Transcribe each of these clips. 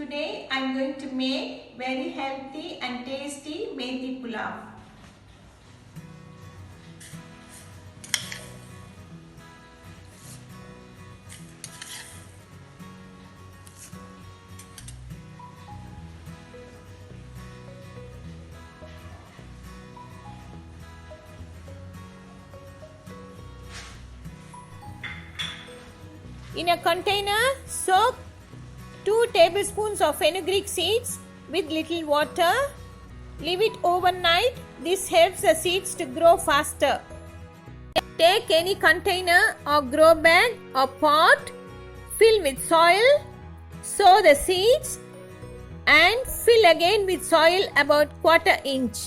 Today I am going to make very healthy and tasty methi pulav. In a container, soak 2 tablespoons of fenugreek seeds with little water. Leave it overnight. This helps the seeds to grow faster. Take any container or grow bag or pot, fill with soil, sow the seeds and fill again with soil about 1/4 inch.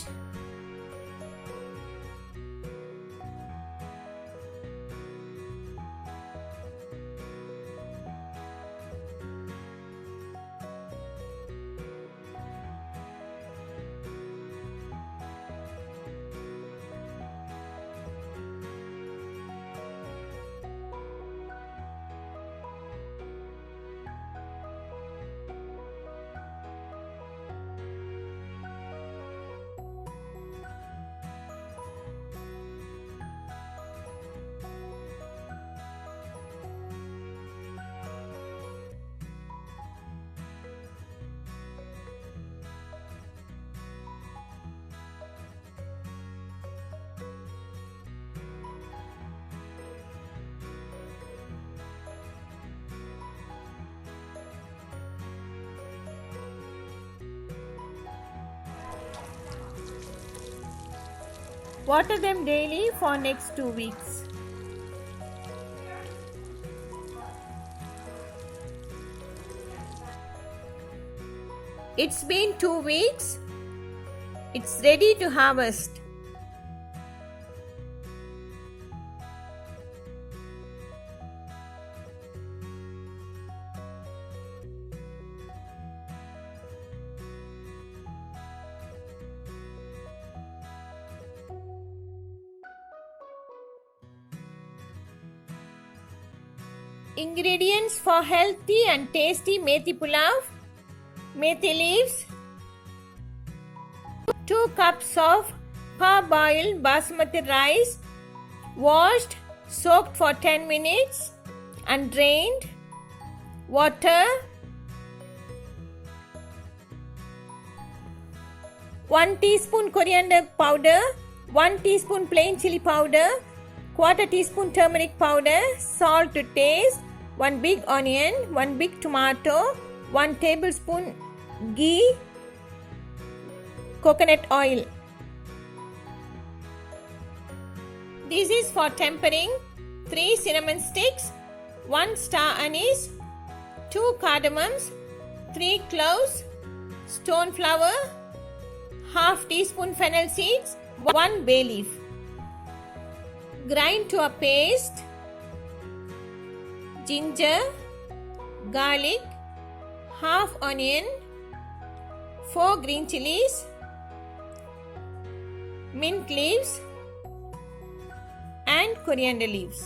Water them daily for next 2 weeks. It's been 2 weeks. It's ready to harvest. Ingredients for healthy and tasty methi pulav: methi leaves, 2 cups of parboiled basmati rice, washed, soaked for 10 minutes and drained, water, 1 teaspoon coriander powder, 1 teaspoon plain chili powder, 1/4 teaspoon turmeric powder, salt to taste, 1 big onion, 1 big tomato, 1 tablespoon ghee, coconut oil. This is for tempering: 3 cinnamon sticks, 1 star anise, 2 cardamoms, 3 cloves, stone flower, half teaspoon fennel seeds, 1 bay leaf. Grind to a paste ginger, garlic, half onion, 4 green chilies, mint leaves and coriander leaves.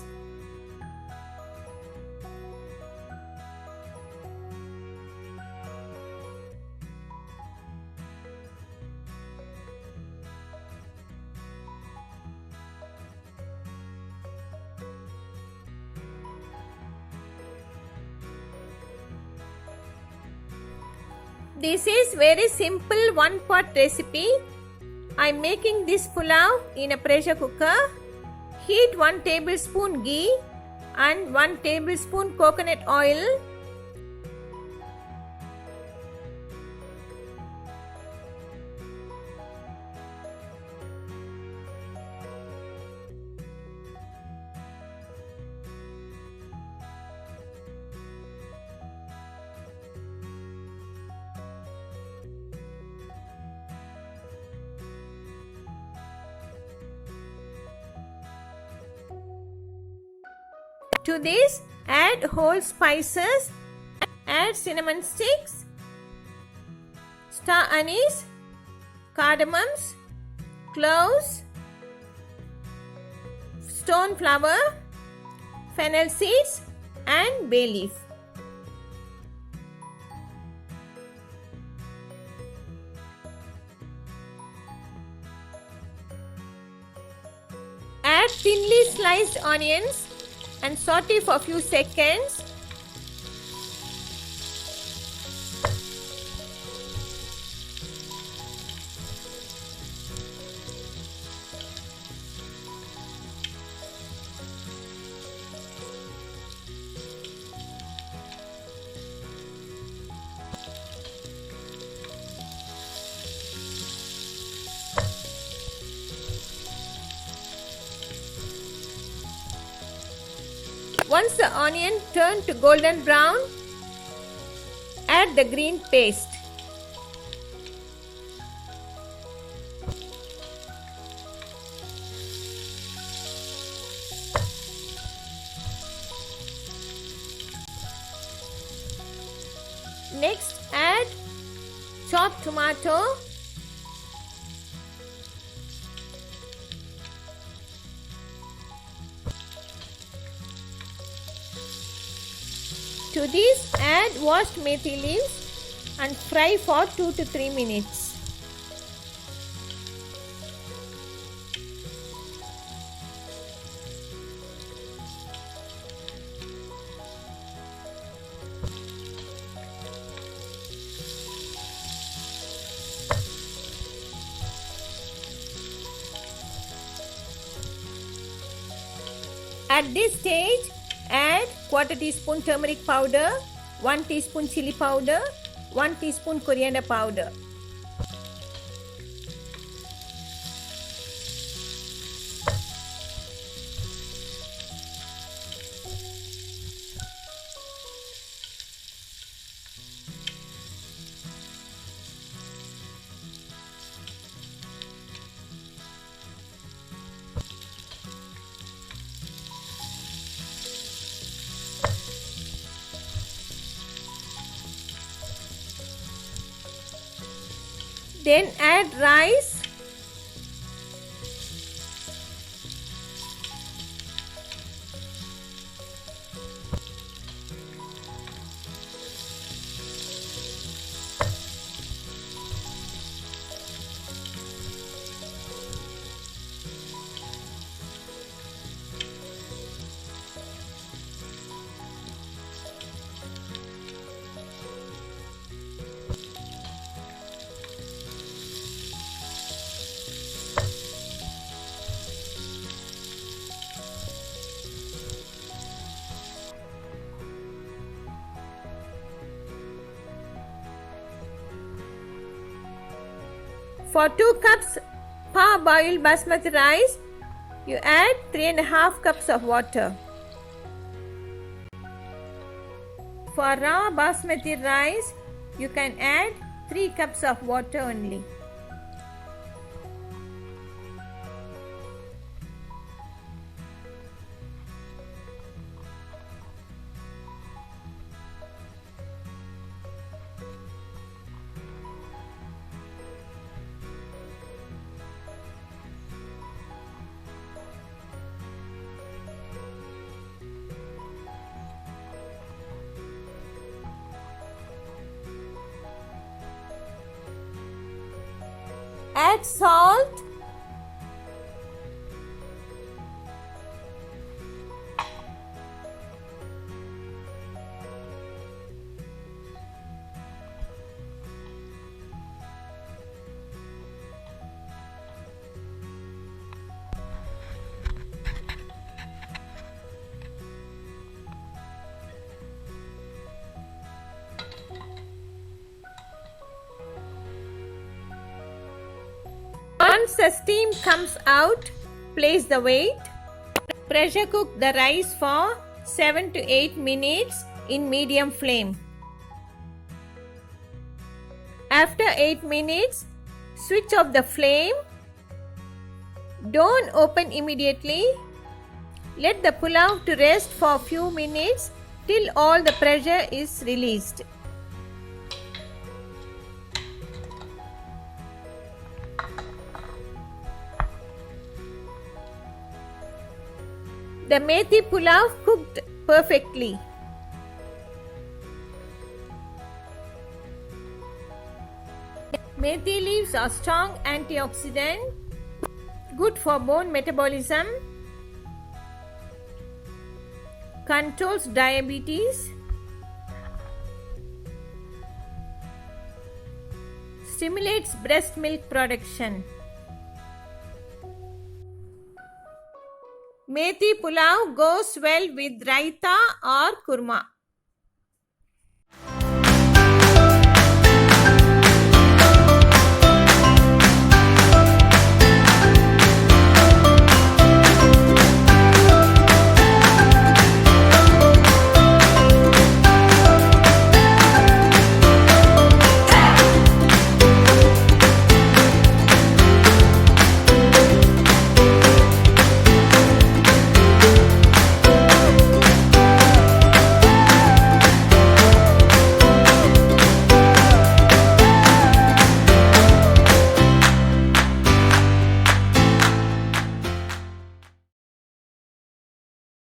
This is very simple 1-pot recipe. I am making this pulav in a pressure cooker. Heat 1 tablespoon ghee and 1 tablespoon coconut oil. To this, add whole spices, add cinnamon sticks, star anise, cardamoms, cloves, stone flower, fennel seeds and bay leaf. Add thinly sliced onions and saute for a few seconds. Once the onion turns to golden brown, add the green paste. Next, add chopped tomato, to this add washed methi leaves and fry for 2 to 3 minutes. At this stage, add quarter teaspoon turmeric powder, 1 teaspoon chili powder, 1 teaspoon coriander powder. Then add rice, for 2 cups parboiled basmati rice, you add 3.5 cups of water. For raw basmati rice, you can add 3 cups of water only. Add salt, once the steam comes out, place the weight. Pressure cook the rice for 7 to 8 minutes in medium flame. After 8 minutes, switch off the flame. Don't open immediately. Let the pulao to rest for a few minutes till all the pressure is released. The methi pulao cooked perfectly. Methi leaves are strong antioxidant, good for bone metabolism controls diabetes, stimulates breast milk production. Methi pulao goes well with raita or kurma.